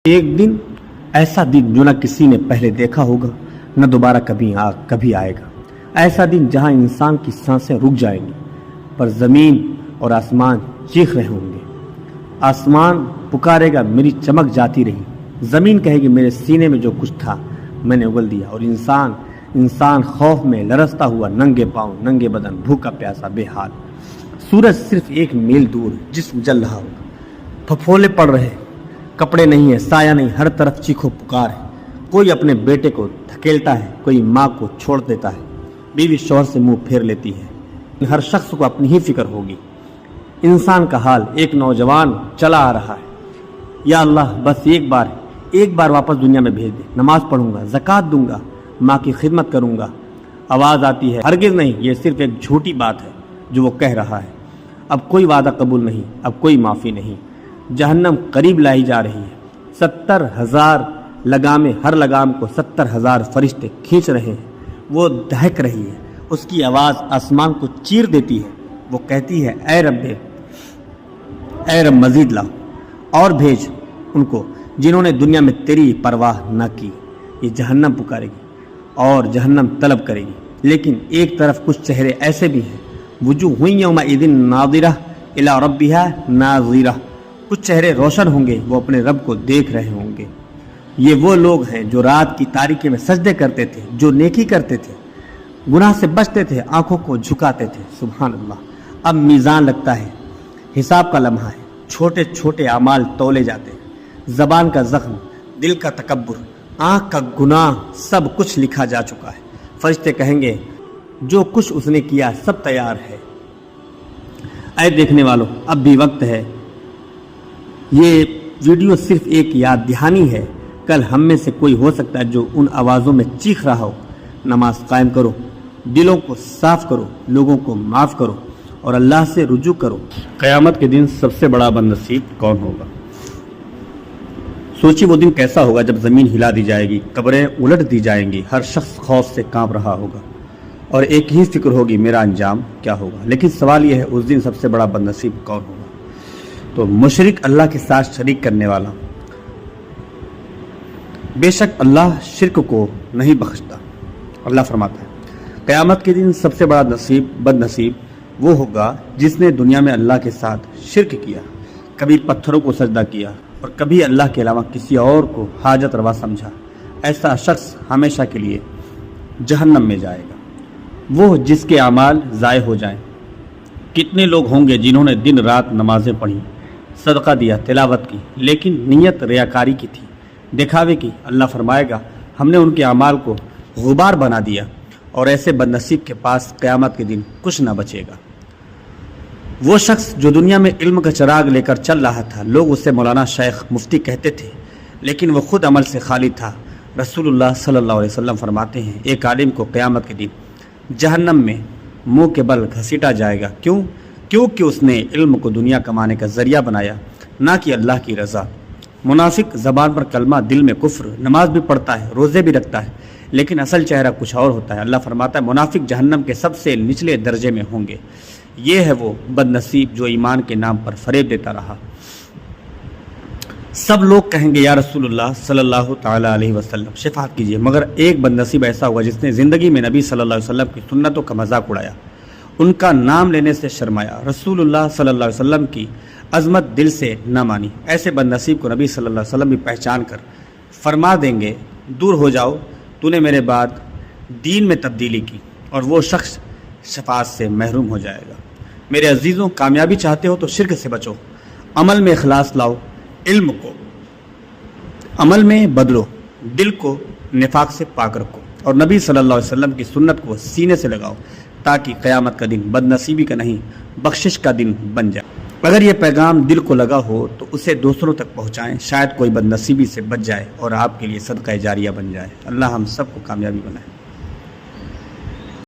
ایک دن ایسا دن جو نہ کسی نے پہلے دیکھا ہوگا نہ دوبارہ کبھی آئے گا. ایسا دن جہاں انسان کی سانسیں رک جائیں گی پر زمین اور آسمان چیخ رہے ہوں گے. آسمان پکارے گا میری چمک جاتی رہی، زمین کہے گی میرے سینے میں جو کچھ تھا میں نے اگل دیا، اور انسان خوف میں لرزتا ہوا ننگے پاؤں ننگے بدن بھوکا پیاسا بے حال. سورج صرف 1 میل دور جسم جل رہا ہوگا، پھپھولے پڑ رہے، کپڑے نہیں ہے، سایہ نہیں، ہر طرف چیخو پکار ہے. کوئی اپنے بیٹے کو دھکیلتا ہے، کوئی ماں کو چھوڑ دیتا ہے، بیوی شوہر سے منہ پھیر لیتی ہے. ہر شخص کو اپنی ہی فکر ہوگی. انسان کا حال ایک نوجوان چلا آ رہا ہے، یا اللہ بس ایک بار واپس دنیا میں بھیج دے، نماز پڑھوں گا، زکوٰۃ دوں گا، ماں کی خدمت کروں گا. آواز آتی ہے ہرگز نہیں، یہ صرف ایک جھوٹی بات ہے جو وہ کہہ رہا ہے. اب کوئی وعدہ قبول نہیں، اب کوئی معافی نہیں. جہنم قریب لائی جا رہی ہے. 70,000 لگامیں، ہر لگام کو 70,000 فرشتے کھینچ رہے ہیں. وہ دہک رہی ہے، اس کی آواز آسمان کو چیر دیتی ہے. وہ کہتی ہے اے رب مزید لاؤ اور بھیج ان کو جنہوں نے دنیا میں تیری پرواہ نہ کی. یہ جہنم پکارے گی اور جہنم طلب کرے گی. لیکن ایک طرف کچھ چہرے ایسے بھی ہیں، وجوہ یومئذ ناظرہ الی ربہا ناظرہ، کچھ چہرے روشن ہوں گے، وہ اپنے رب کو دیکھ رہے ہوں گے. یہ وہ لوگ ہیں جو رات کی تاریکی میں سجدے کرتے تھے، جو نیکی کرتے تھے، گناہ سے بچتے تھے، آنکھوں کو جھکاتے تھے. سبحان اللہ. اب میزان لگتا ہے، حساب کا لمحہ ہے، چھوٹے چھوٹے اعمال تولے جاتے ہیں. زبان کا زخم، دل کا تکبر، آنکھ کا گناہ، سب کچھ لکھا جا چکا ہے. فرشتے کہیں گے جو کچھ اس نے کیا سب تیار ہے. اے دیکھنے والوں، اب بھی وقت ہے. یہ ویڈیو صرف ایک یاد دہانی ہے. کل ہم میں سے کوئی ہو سکتا ہے جو ان آوازوں میں چیخ رہا ہو. نماز قائم کرو، دلوں کو صاف کرو، لوگوں کو معاف کرو اور اللہ سے رجوع کرو. قیامت کے دن سب سے بڑا بد نصیب کون ہوگا؟ سوچی وہ دن کیسا ہوگا جب زمین ہلا دی جائے گی، قبریں الٹ دی جائیں گی، ہر شخص خوف سے کانپ رہا ہوگا اور ایک ہی فکر ہوگی میرا انجام کیا ہوگا. لیکن سوال یہ ہے اس دن سب سے بڑا بد نصیب کون ہوگا؟ تو مشرک، اللہ کے ساتھ شریک کرنے والا. بے شک اللہ شرک کو نہیں بخشتا. اللہ فرماتا ہے قیامت کے دن سب سے بڑا بد نصیب وہ ہوگا جس نے دنیا میں اللہ کے ساتھ شرک کیا، کبھی پتھروں کو سجدہ کیا اور کبھی اللہ کے علاوہ کسی اور کو حاجت روا سمجھا. ایسا شخص ہمیشہ کے لیے جہنم میں جائے گا، وہ جس کے اعمال ضائع ہو جائیں. کتنے لوگ ہوں گے جنہوں نے دن رات نمازیں پڑھی، صدقہ دیا، تلاوت کی، لیکن نیت ریاکاری کی تھی، دکھاوے کی. اللہ فرمائے گا ہم نے ان کے اعمال کو غبار بنا دیا، اور ایسے بد نصیب کے پاس قیامت کے دن کچھ نہ بچے گا. وہ شخص جو دنیا میں علم کا چراغ لے کر چل رہا تھا، لوگ اسے مولانا، شیخ، مفتی کہتے تھے، لیکن وہ خود عمل سے خالی تھا. رسول اللہ صلی اللہ علیہ وسلم فرماتے ہیں ایک عالم کو قیامت کے دن جہنم میں منہ کے بل گھسیٹا جائے گا. کیونکہ اس نے علم کو دنیا کمانے کا ذریعہ بنایا، نہ کہ اللہ کی رضا. منافق زبان پر کلمہ، دل میں کفر، نماز بھی پڑھتا ہے، روزے بھی رکھتا ہے، لیکن اصل چہرہ کچھ اور ہوتا ہے. اللہ فرماتا ہے منافق جہنم کے سب سے نچلے درجے میں ہوں گے. یہ ہے وہ بد نصیب جو ایمان کے نام پر فریب دیتا رہا. سب لوگ کہیں گے یا رسول اللہ صلی اللہ تعالی علیہ وسلم شفاعت کیجیے، مگر ایک بد نصیب ایسا ہوگا جس نے زندگی میں نبی صلی اللہ علیہ وسلم کی سنتوں کا مذاق اڑایا، ان کا نام لینے سے شرمایا، رسول اللہ صلی اللہ علیہ وسلم کی عظمت دل سے نہ مانی. ایسے بد نصیب کو نبی صلی اللہ علیہ وسلم بھی پہچان کر فرما دیں گے دور ہو جاؤ، تو نے میرے بعد دین میں تبدیلی کی. اور وہ شخص شفاعت سے محروم ہو جائے گا. میرے عزیزوں، کامیابی چاہتے ہو تو شرک سے بچو، عمل میں اخلاص لاؤ، علم کو عمل میں بدلو، دل کو نفاق سے پاک رکھو اور نبی صلی اللہ علیہ وسلم کی سنت کو سینے سے لگاؤ تاکہ قیامت کا دن بد نصیبی کا نہیں بخشش کا دن بن جائے. اگر یہ پیغام دل کو لگا ہو تو اسے دوسروں تک پہنچائیں، شاید کوئی بد نصیبی سے بچ جائے اور آپ کے لیے صدقہ جاریہ بن جائے. اللہ ہم سب کو کامیابی بنائے.